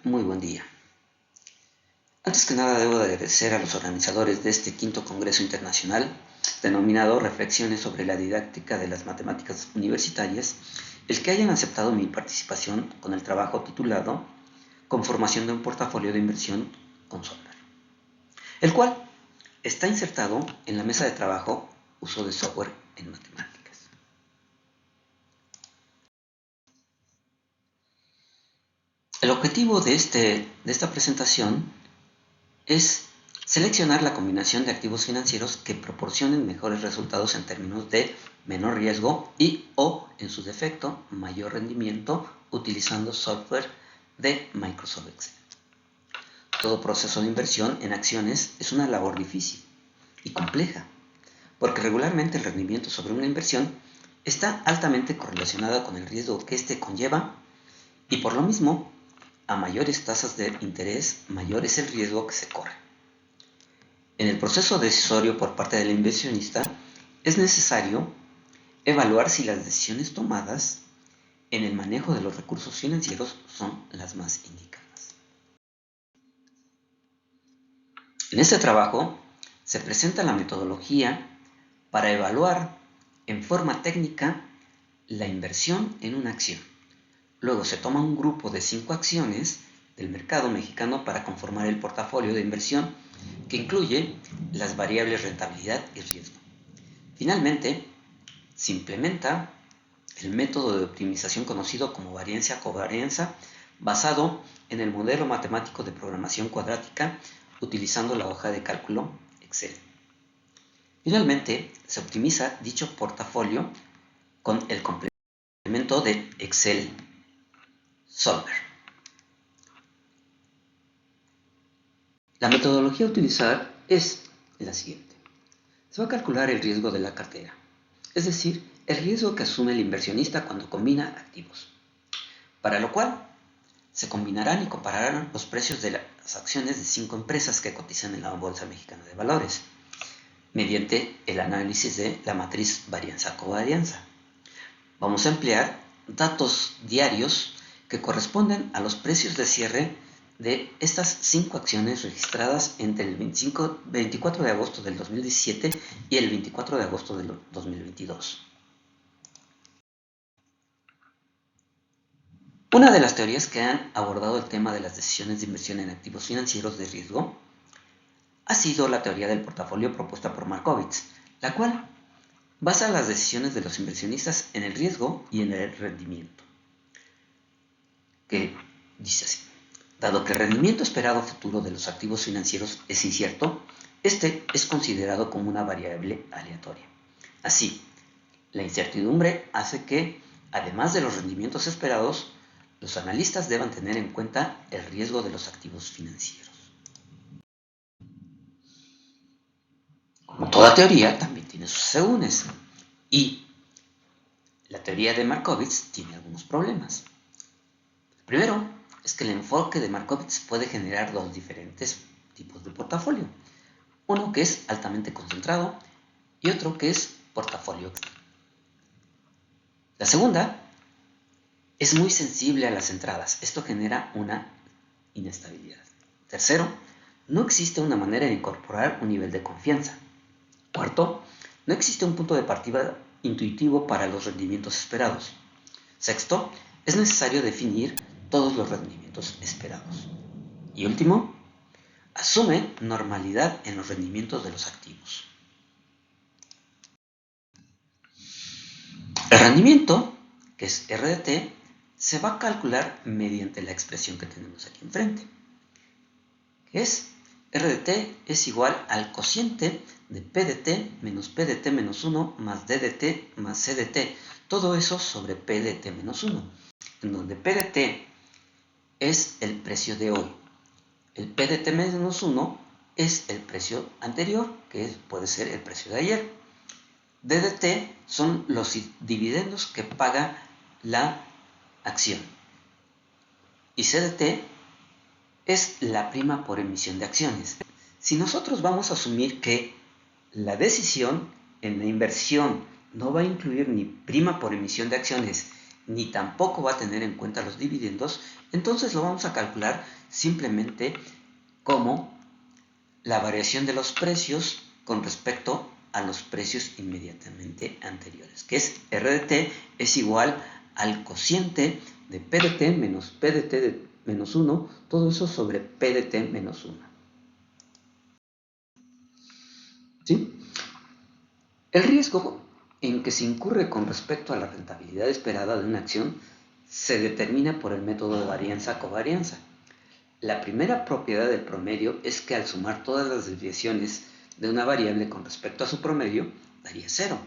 Muy buen día. Antes que nada debo de agradecer a los organizadores de este quinto Congreso Internacional, denominado Reflexiones sobre la didáctica de las matemáticas universitarias, el que hayan aceptado mi participación con el trabajo titulado Conformación de un portafolio de inversión con Solver, el cual está insertado en la mesa de trabajo Uso de software en matemáticas. El objetivo de esta presentación es seleccionar la combinación de activos financieros que proporcionen mejores resultados en términos de menor riesgo y/o, en su defecto, mayor rendimiento utilizando software de Microsoft Excel. Todo proceso de inversión en acciones es una labor difícil y compleja, porque regularmente el rendimiento sobre una inversión está altamente correlacionado con el riesgo que éste conlleva y por lo mismo, a mayores tasas de interés, mayor es el riesgo que se corre. En el proceso decisorio por parte del inversionista, es necesario evaluar si las decisiones tomadas en el manejo de los recursos financieros son las más indicadas. En este trabajo se presenta la metodología para evaluar en forma técnica la inversión en una acción. Luego se toma un grupo de 5 acciones del mercado mexicano para conformar el portafolio de inversión que incluye las variables rentabilidad y riesgo. Finalmente, se implementa el método de optimización conocido como varianza-covarianza basado en el modelo matemático de programación cuadrática utilizando la hoja de cálculo Excel. Finalmente, se optimiza dicho portafolio con el complemento de Excel Solver. La metodología a utilizar es la siguiente. Se va a calcular el riesgo de la cartera, es decir, el riesgo que asume el inversionista cuando combina activos, para lo cual se combinarán y compararán los precios de las acciones de 5 empresas que cotizan en la Bolsa Mexicana de Valores, mediante el análisis de la matriz varianza-covarianza. Vamos a emplear datos diarios que corresponden a los precios de cierre de estas 5 acciones registradas entre el 24 de agosto del 2017 y el 24 de agosto del 2022. Una de las teorías que han abordado el tema de las decisiones de inversión en activos financieros de riesgo ha sido la teoría del portafolio propuesta por Markowitz, la cual basa las decisiones de los inversionistas en el riesgo y en el rendimiento, que dice así: dado que el rendimiento esperado futuro de los activos financieros es incierto, este es considerado como una variable aleatoria. Así, la incertidumbre hace que, además de los rendimientos esperados, los analistas deban tener en cuenta el riesgo de los activos financieros. Como toda teoría, también tiene sus asegúnes, y la teoría de Markowitz tiene algunos problemas. El primero es que el enfoque de Markowitz puede generar dos diferentes tipos de portafolio. Uno que es altamente concentrado y otro que es portafolio externo. La segunda es muy sensible a las entradas. Esto genera una inestabilidad. Tercero, no existe una manera de incorporar un nivel de confianza. Cuarto, no existe un punto de partida intuitivo para los rendimientos esperados. Sexto, es necesario definir todos los rendimientos esperados. Y último, asume normalidad en los rendimientos de los activos. El rendimiento, que es RDT, se va a calcular mediante la expresión que tenemos aquí enfrente, que es RDT es igual al cociente de PDT menos PDT menos 1 más DDT más CDT, todo eso sobre PDT menos 1, en donde PDT es el precio de hoy, el PDT menos 1 es el precio anterior, que puede ser el precio de ayer. DDT son los dividendos que paga la acción. Y CDT es la prima por emisión de acciones. Si nosotros vamos a asumir que la decisión en la inversión no va a incluir ni prima por emisión de acciones ni tampoco va a tener en cuenta los dividendos, entonces lo vamos a calcular simplemente como la variación de los precios con respecto a los precios inmediatamente anteriores, que es RDT es igual al cociente de PDT menos PDT de menos 1, todo eso sobre PDT menos 1. ¿Sí? El riesgo en que se incurre con respecto a la rentabilidad esperada de una acción se determina por el método de varianza-covarianza. La primera propiedad del promedio es que al sumar todas las desviaciones de una variable con respecto a su promedio, daría 0.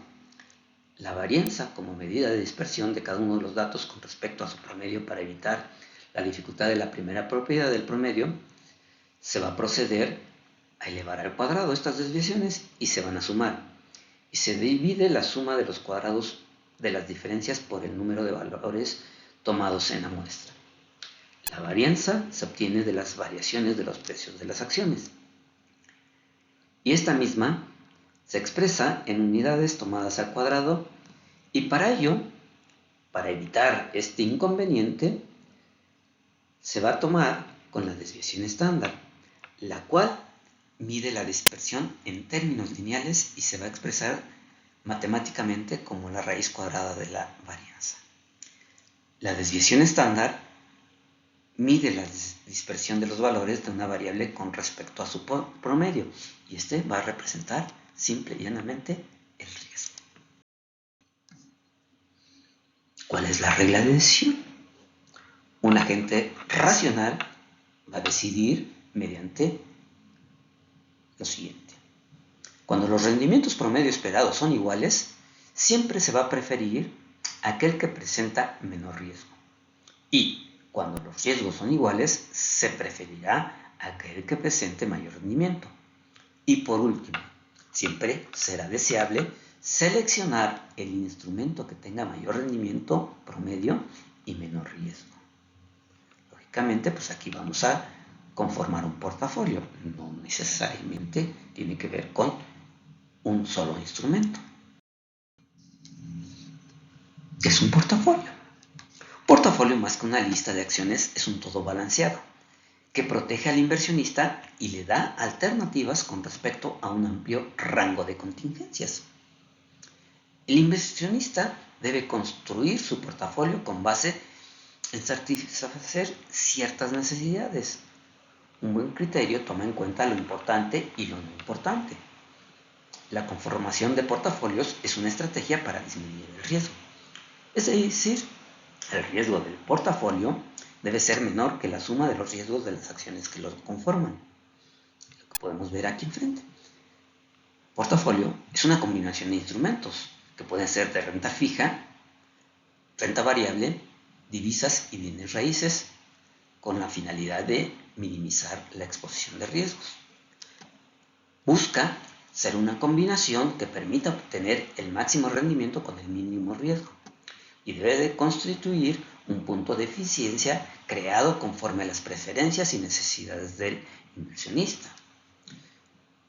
La varianza, como medida de dispersión de cada uno de los datos con respecto a su promedio para evitar la dificultad de la primera propiedad del promedio, se va a proceder a elevar al cuadrado estas desviaciones y se van a sumar. Y se divide la suma de los cuadrados de las diferencias por el número de valores tomados en la muestra. La varianza se obtiene de las variaciones de los precios de las acciones. Y esta misma se expresa en unidades tomadas al cuadrado y para ello, para evitar este inconveniente, se va a tomar con la desviación estándar, la cual mide la dispersión en términos lineales y se va a expresar matemáticamente como la raíz cuadrada de la varianza. La desviación estándar mide la dispersión de los valores de una variable con respecto a su promedio y este va a representar simple y llanamente el riesgo. ¿Cuál es la regla de decisión? Un agente racional va a decidir mediante lo siguiente. Cuando los rendimientos promedio esperados son iguales, siempre se va a preferir aquel que presenta menor riesgo. Y cuando los riesgos son iguales, se preferirá aquel que presente mayor rendimiento. Y por último, siempre será deseable seleccionar el instrumento que tenga mayor rendimiento promedio y menor riesgo. Lógicamente, pues aquí vamos a conformar un portafolio. No necesariamente tiene que ver con un solo instrumento. ¿Qué es un portafolio? Portafolio, más que una lista de acciones, es un todo balanceado que protege al inversionista y le da alternativas con respecto a un amplio rango de contingencias. El inversionista debe construir su portafolio con base en satisfacer ciertas necesidades. Un buen criterio toma en cuenta lo importante y lo no importante. La conformación de portafolios es una estrategia para disminuir el riesgo. Es decir, el riesgo del portafolio debe ser menor que la suma de los riesgos de las acciones que lo conforman. Lo que podemos ver aquí enfrente. Portafolio es una combinación de instrumentos que pueden ser de renta fija, renta variable, divisas y bienes raíces, con la finalidad de minimizar la exposición de riesgos. Busca ser una combinación que permita obtener el máximo rendimiento con el mínimo riesgo y debe de constituir un punto de eficiencia creado conforme a las preferencias y necesidades del inversionista.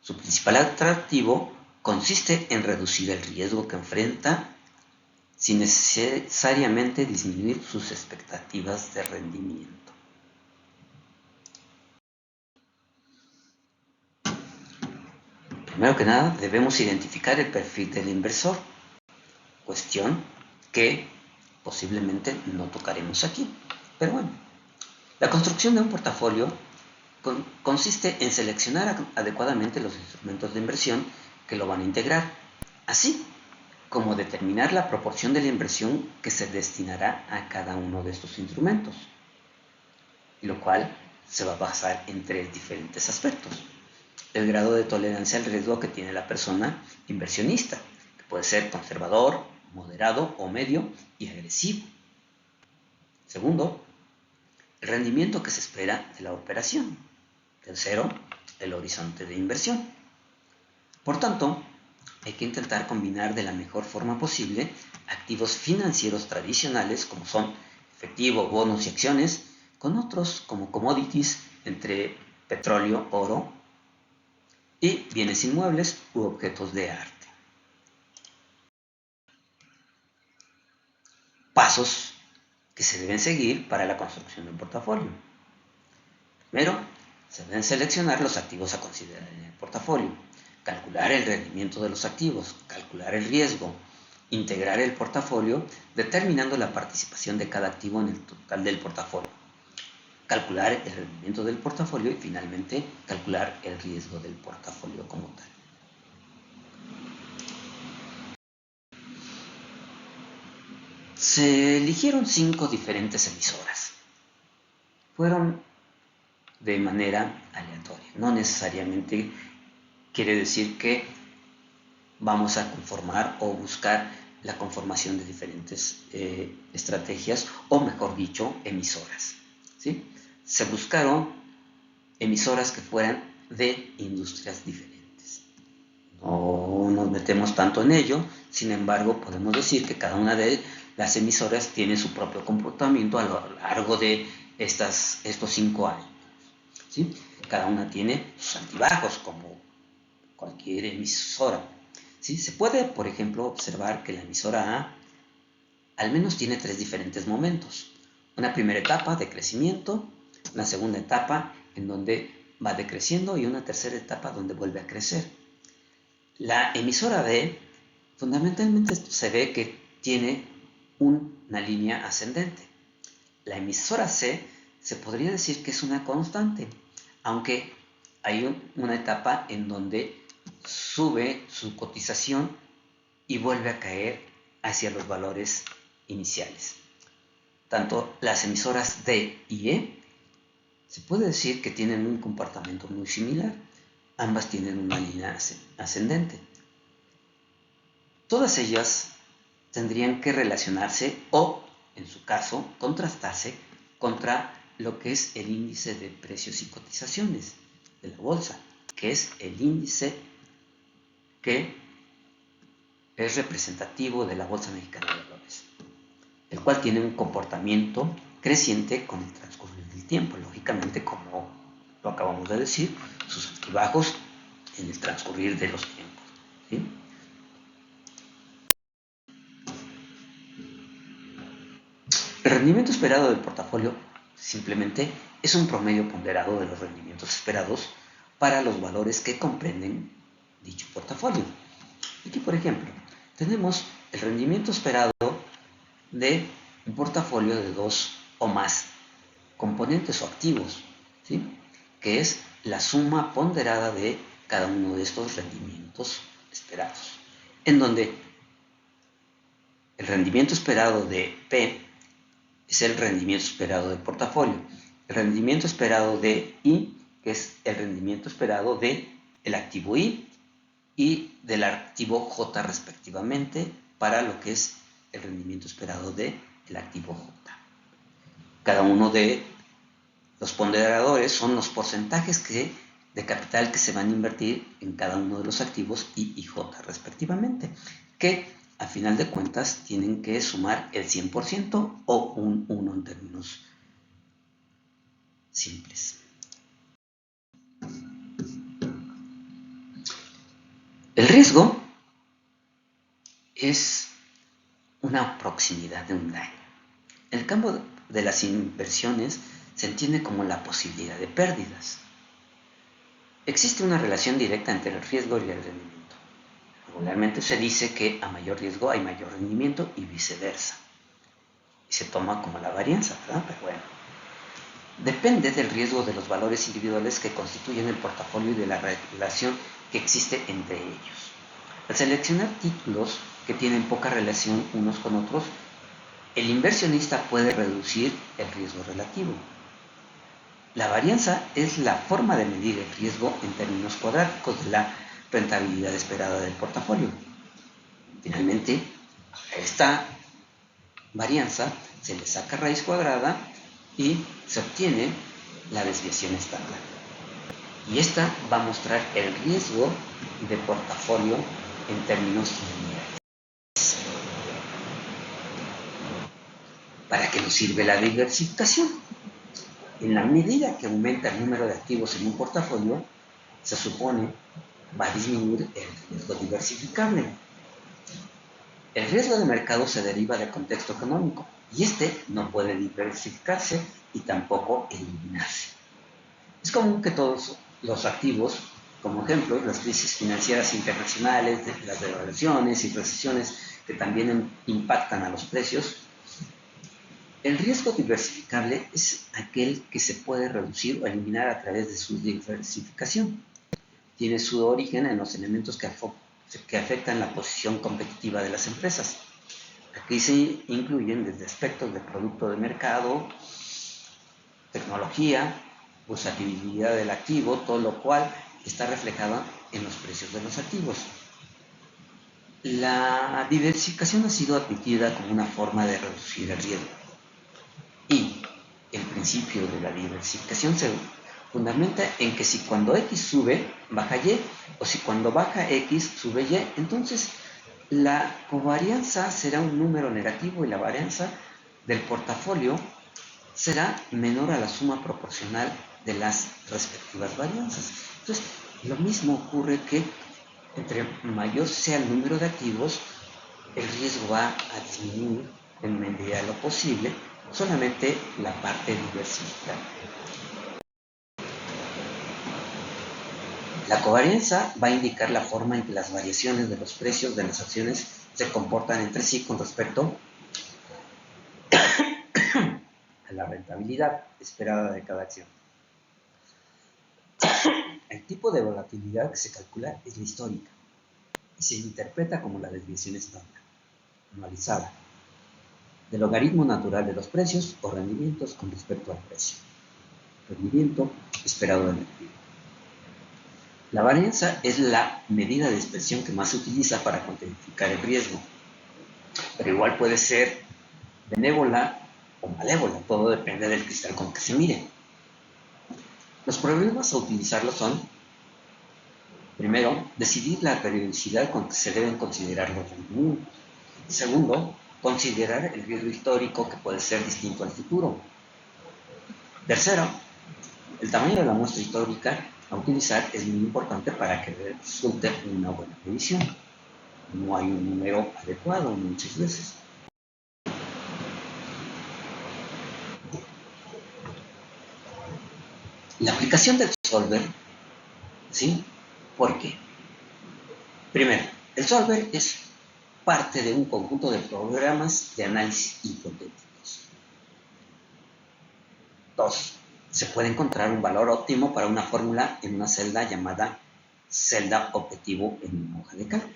Su principal atractivo consiste en reducir el riesgo que enfrenta sin necesariamente disminuir sus expectativas de rendimiento. Primero que nada, debemos identificar el perfil del inversor, cuestión que posiblemente no tocaremos aquí. Pero bueno, la construcción de un portafolio consiste en seleccionar adecuadamente los instrumentos de inversión que lo van a integrar, así como determinar la proporción de la inversión que se destinará a cada uno de estos instrumentos, lo cual se va a basar en 3 diferentes aspectos. El grado de tolerancia al riesgo que tiene la persona inversionista, que puede ser conservador, moderado o medio y agresivo. Segundo, el rendimiento que se espera de la operación. Tercero, el horizonte de inversión. Por tanto, hay que intentar combinar de la mejor forma posible activos financieros tradicionales como son efectivo, bonos y acciones, con otros como commodities entre petróleo, oro y bienes inmuebles u objetos de arte. Pasos que se deben seguir para la construcción del portafolio. Primero, se deben seleccionar los activos a considerar en el portafolio, calcular el rendimiento de los activos, calcular el riesgo, integrar el portafolio, determinando la participación de cada activo en el total del portafolio, calcular el rendimiento del portafolio y finalmente calcular el riesgo del portafolio como tal. Se eligieron 5 diferentes emisoras. Fueron de manera aleatoria. No necesariamente quiere decir que vamos a conformar o buscar la conformación de diferentes estrategias, o mejor dicho, emisoras, ¿sí? Se buscaron emisoras que fueran de industrias diferentes. No nos metemos tanto en ello, sin embargo, podemos decir que cada una de las emisoras tiene su propio comportamiento a lo largo de estos 5 años, ¿sí? Cada una tiene sus altibajos, como cualquier emisora, ¿sí? Se puede, por ejemplo, observar que la emisora A al menos tiene 3 diferentes momentos. Una primera etapa de crecimiento, una segunda etapa en donde va decreciendo y una tercera etapa donde vuelve a crecer. La emisora B fundamentalmente se ve que tiene una línea ascendente. La emisora C se podría decir que es una constante, aunque hay una etapa en donde sube su cotización y vuelve a caer hacia los valores iniciales. Tanto las emisoras D y E se puede decir que tienen un comportamiento muy similar. Ambas tienen una línea ascendente. Todas ellas tendrían que relacionarse o, en su caso, contrastarse contra lo que es el índice de precios y cotizaciones de la bolsa, que es el índice que es representativo de la Bolsa Mexicana de Valores, el cual tiene un comportamiento creciente con el transcurrir del tiempo, lógicamente, como lo acabamos de decir, sus altibajos en el transcurrir de los tiempos, ¿sí? El rendimiento esperado del portafolio simplemente es un promedio ponderado de los rendimientos esperados para los valores que comprenden dicho portafolio. Aquí, por ejemplo, tenemos el rendimiento esperado de un portafolio de 2 o más componentes o activos, ¿sí? Que es la suma ponderada de cada uno de estos rendimientos esperados, en donde el rendimiento esperado de P es el rendimiento esperado del portafolio, el rendimiento esperado de I, que es el rendimiento esperado del activo I y del activo J respectivamente, para lo que es el rendimiento esperado del activo J. Cada uno de los ponderadores son los porcentajes de capital que se van a invertir en cada uno de los activos I y J respectivamente, que a final de cuentas tienen que sumar el 100% o un 1 en términos simples. El riesgo es una proximidad de un daño. En el campo de las inversiones se entiende como la posibilidad de pérdidas. Existe una relación directa entre el riesgo y el rendimiento. Regularmente se dice que a mayor riesgo hay mayor rendimiento y viceversa. Y se toma como la varianza, ¿verdad? Pero bueno, depende del riesgo de los valores individuales que constituyen el portafolio y de la relación que existe entre ellos. Al seleccionar títulos que tienen poca relación unos con otros, el inversionista puede reducir el riesgo relativo. La varianza es la forma de medir el riesgo en términos cuadráticos de la rentabilidad esperada del portafolio. Finalmente, a esta varianza se le saca raíz cuadrada y se obtiene la desviación estándar. Y esta va a mostrar el riesgo de portafolio en términos lineales. ¿Para qué nos sirve la diversificación? En la medida que aumenta el número de activos en un portafolio, se supone va a disminuir el riesgo diversificable. El riesgo de mercado se deriva del contexto económico. y este no puede diversificarse y tampoco eliminarse. Es común que todos los activos, como ejemplo, las crisis financieras internacionales, las devaluaciones y recesiones que también impactan a los precios, el riesgo diversificable es aquel que se puede reducir o eliminar a través de su diversificación. Tiene su origen en los elementos que afectan la posición competitiva de las empresas. Aquí se incluyen desde aspectos de producto de mercado, tecnología, bursatilidad del activo, todo lo cual está reflejado en los precios de los activos. La diversificación ha sido admitida como una forma de reducir el riesgo. Y el principio de la diversificación se fundamenta en que si cuando X sube, baja Y, o si cuando baja X, sube Y, entonces la covarianza será un número negativo y la varianza del portafolio será menor a la suma proporcional de las respectivas varianzas. Entonces, lo mismo ocurre que entre mayor sea el número de activos, el riesgo va a disminuir en medida de lo posible, solamente la parte diversificada. La covarianza va a indicar la forma en que las variaciones de los precios de las acciones se comportan entre sí con respecto a la rentabilidad esperada de cada acción. El tipo de volatilidad que se calcula es la histórica y se interpreta como la desviación estándar, anualizada, del logaritmo natural de los precios o rendimientos con respecto al precio. Rendimiento esperado del activo. La varianza es la medida de expresión que más se utiliza para cuantificar el riesgo, pero igual puede ser benévola o malévola, todo depende del cristal con que se mire. Los problemas a utilizarlo son: primero, decidir la periodicidad con que se deben considerar los rendimientos. Segundo, considerar el riesgo histórico que puede ser distinto al futuro. Tercero, el tamaño de la muestra histórica a utilizar es muy importante para que resulte una buena previsión. No hay un número adecuado muchas veces. La aplicación del solver, ¿sí? ¿Por qué? Primero, el solver es parte de un conjunto de programas de análisis hipotéticos. 2. Se puede encontrar un valor óptimo para una fórmula en una celda llamada celda objetivo en una hoja de cálculo.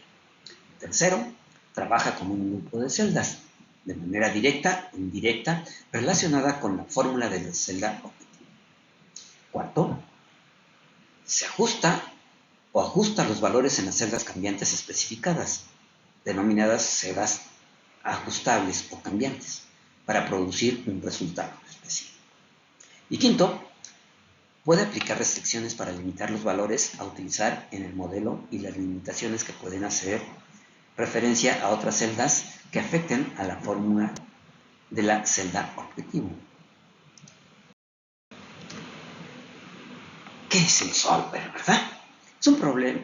Tercero, trabaja con un grupo de celdas, de manera directa o indirecta, relacionada con la fórmula de la celda objetivo. Cuarto, se ajusta o ajusta los valores en las celdas cambiantes especificadas, denominadas celdas ajustables o cambiantes, para producir un resultado específico. Y quinto, puede aplicar restricciones para limitar los valores a utilizar en el modelo y las limitaciones que pueden hacer referencia a otras celdas que afecten a la fórmula de la celda objetivo. ¿Qué es el solver, verdad? Es un problema.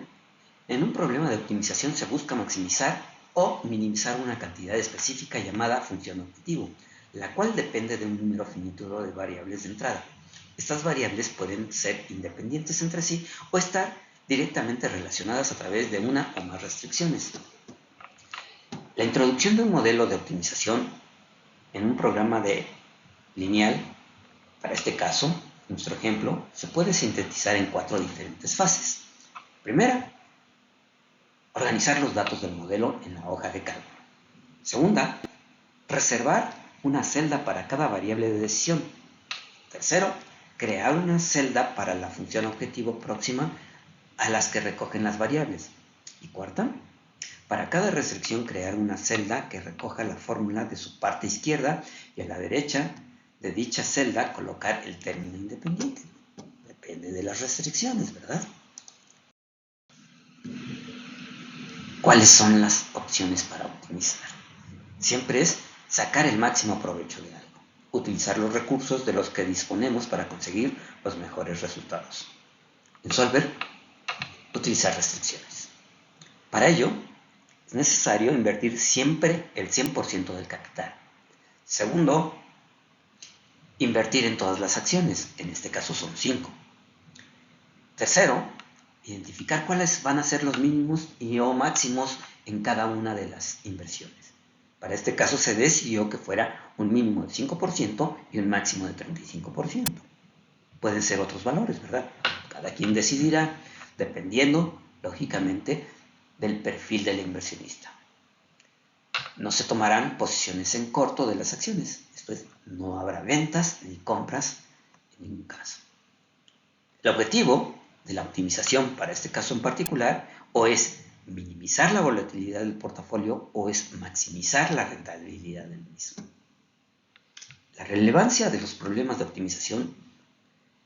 En un problema de optimización se busca maximizar o minimizar una cantidad específica llamada función objetivo, la cual depende de un número finito de variables de entrada. Estas variables pueden ser independientes entre sí o estar directamente relacionadas a través de una o más restricciones. La introducción de un modelo de optimización en un programa de lineal, para este caso, nuestro ejemplo, se puede sintetizar en 4 diferentes fases. Primera, organizar los datos del modelo en la hoja de cálculo. Segunda, reservar una celda para cada variable de decisión. Tercero, crear una celda para la función objetivo próxima a las que recogen las variables. Y cuarta, para cada restricción crear una celda que recoja la fórmula de su parte izquierda y a la derecha de dicha celda colocar el término independiente. Depende de las restricciones, ¿verdad? ¿Cuáles son las opciones para optimizar? Siempre es sacar el máximo provecho de algo, utilizar los recursos de los que disponemos para conseguir los mejores resultados. En Solver, utilizar restricciones. Para ello, es necesario invertir siempre el 100% del capital. Segundo, invertir en todas las acciones, en este caso son 5. Tercero, identificar cuáles van a ser los mínimos y o máximos en cada una de las inversiones. Para este caso se decidió que fuera un mínimo de 5% y un máximo de 35%. Pueden ser otros valores, ¿verdad? Cada quien decidirá dependiendo, lógicamente, del perfil del inversionista. No se tomarán posiciones en corto de las acciones. Esto es, no habrá ventas ni compras en ningún caso. El objetivo de la optimización para este caso en particular o es minimizar la volatilidad del portafolio o es maximizar la rentabilidad del mismo. La relevancia de los problemas de optimización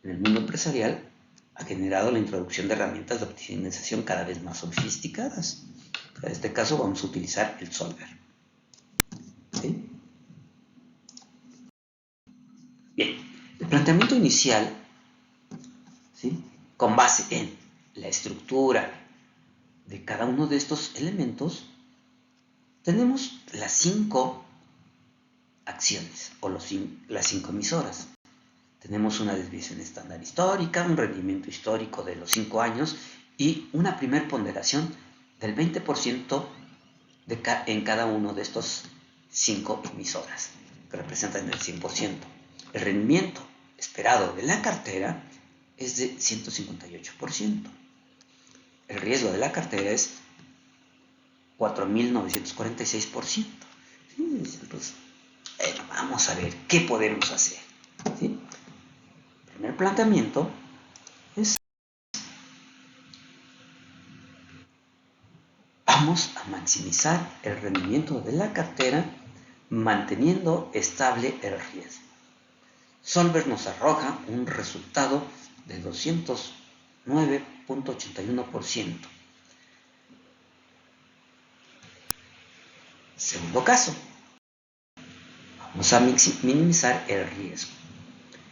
en el mundo empresarial ha generado la introducción de herramientas de optimización cada vez más sofisticadas. En este caso vamos a utilizar el Solver. ¿Sí? Bien, el planteamiento inicial, ¿sí?, con base en la estructura de cada uno de estos elementos, tenemos las 5 acciones o las 5 emisoras. Tenemos una desviación estándar histórica, un rendimiento histórico de los 5 años y una primer ponderación del 20% en cada uno de estos 5 emisoras, que representan el 100%. El rendimiento esperado de la cartera es de 158%. El riesgo de la cartera es 4.946%. ¿Sí? Entonces, vamos a ver qué podemos hacer. ¿Sí? El primer planteamiento es: vamos a maximizar el rendimiento de la cartera manteniendo estable el riesgo. Solver nos arroja un resultado de 209.81%. Segundo caso, vamos a minimizar el riesgo,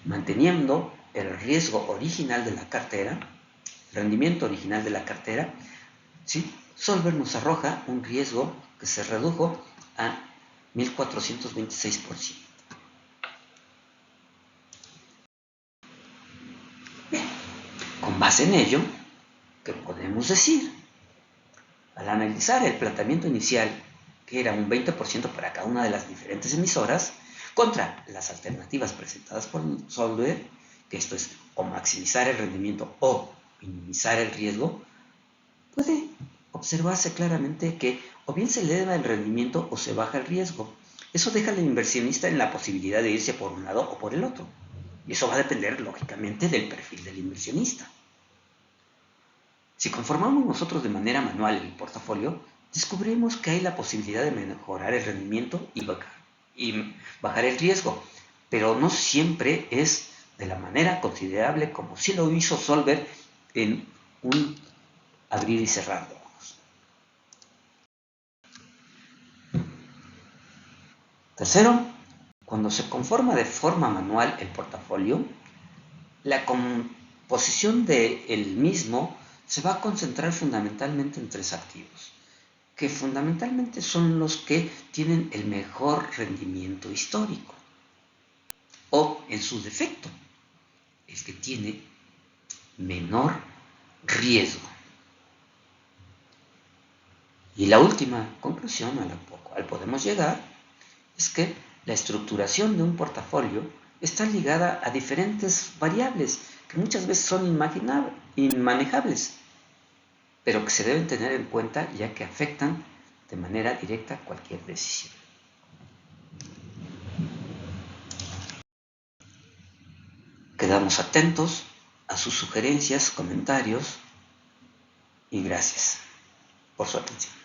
manteniendo el riesgo original de la cartera, rendimiento original de la cartera. ¿Sí? Solver nos arroja un riesgo que se redujo a 1.426%. Bien, con base en ello, ¿qué podemos decir? Al analizar el planteamiento inicial, que era un 20% para cada una de las diferentes emisoras, contra las alternativas presentadas por Solver, que esto es o maximizar el rendimiento o minimizar el riesgo, puede observarse claramente que o bien se eleva el rendimiento o se baja el riesgo. Eso deja al inversionista en la posibilidad de irse por un lado o por el otro. Y eso va a depender, lógicamente, del perfil del inversionista. Si conformamos nosotros de manera manual el portafolio, descubrimos que hay la posibilidad de mejorar el rendimiento y bajar el riesgo, pero no siempre es de la manera considerable como sí lo hizo Solver en un abrir y cerrar de ojos. Tercero, cuando se conforma de forma manual el portafolio, la composición del mismo se va a concentrar fundamentalmente en 3 activos, que fundamentalmente son los que tienen el mejor rendimiento histórico, o en su defecto, el que tiene menor riesgo. Y la última conclusión a la cual podemos llegar es que la estructuración de un portafolio está ligada a diferentes variables que muchas veces son inmanejables, pero que se deben tener en cuenta ya que afectan de manera directa cualquier decisión. Quedamos atentos a sus sugerencias, comentarios y gracias por su atención.